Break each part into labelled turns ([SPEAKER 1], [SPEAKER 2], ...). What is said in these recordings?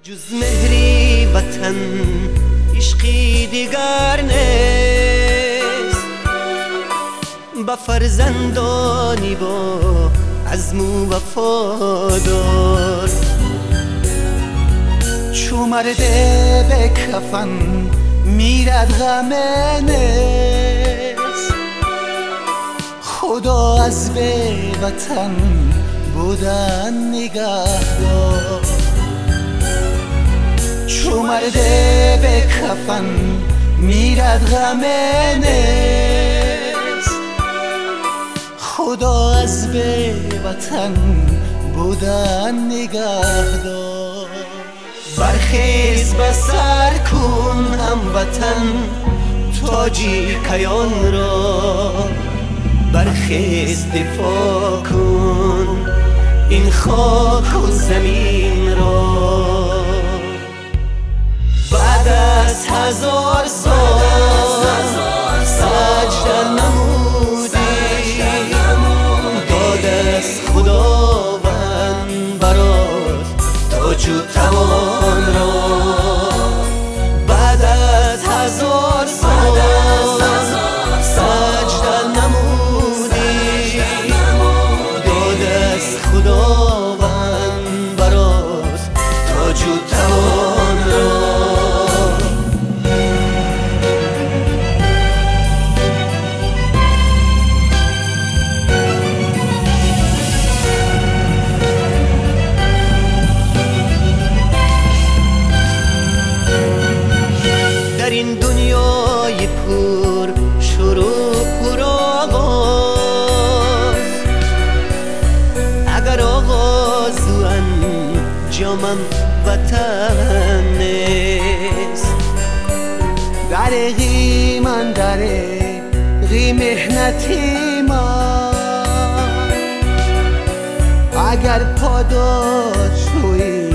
[SPEAKER 1] جز مهری وطن عشقی دیگر نیست، با فرزندانی با عزم و وفادار.
[SPEAKER 2] چو مرده به کفن میرد غم نیست، خدا از به وطن بودن نگهدار. چو مرده به کفن میرد غم نیست، خدا از به وطن بودن نگهدار.
[SPEAKER 1] برخیز به سر کن هموطن تاجی کیان را، برخیز دفاع کن این خاک و زمین را. بعد از 1000 سال سجده نمودی، داد از خداوند برات تاج و توان را. بعد از 1000 سال سجده نمودی، داد از خداوند برات تاج و توان را. این دنیای پر شور و پر آغاز، اگر آغاز و انجامم وطن نیست.
[SPEAKER 2] دریغی من دریغی مهنتی من، اگر پاداشوی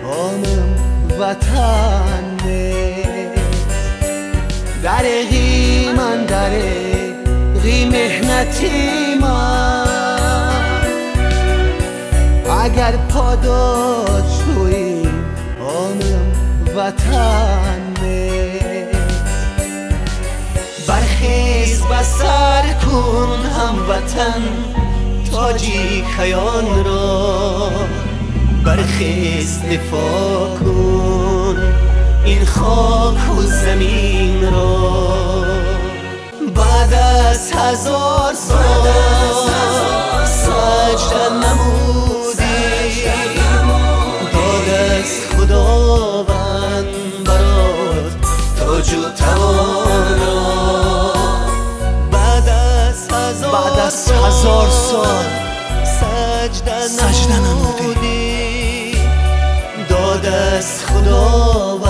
[SPEAKER 2] آنم وطن نیست. دریغی من دریغی مهنتی من، اگر پاداشوی آنم وطن نیست.
[SPEAKER 1] برخیز به سر کن هموطن تاجی کیان را، برخیز دفاع کن این خاک و زمین را. بعد از 1000 سال سجده نمودی، داد از خداوند برات تاج و توان را. بعد از
[SPEAKER 2] 1000 سال
[SPEAKER 1] سجده نمودی، داد از خداوند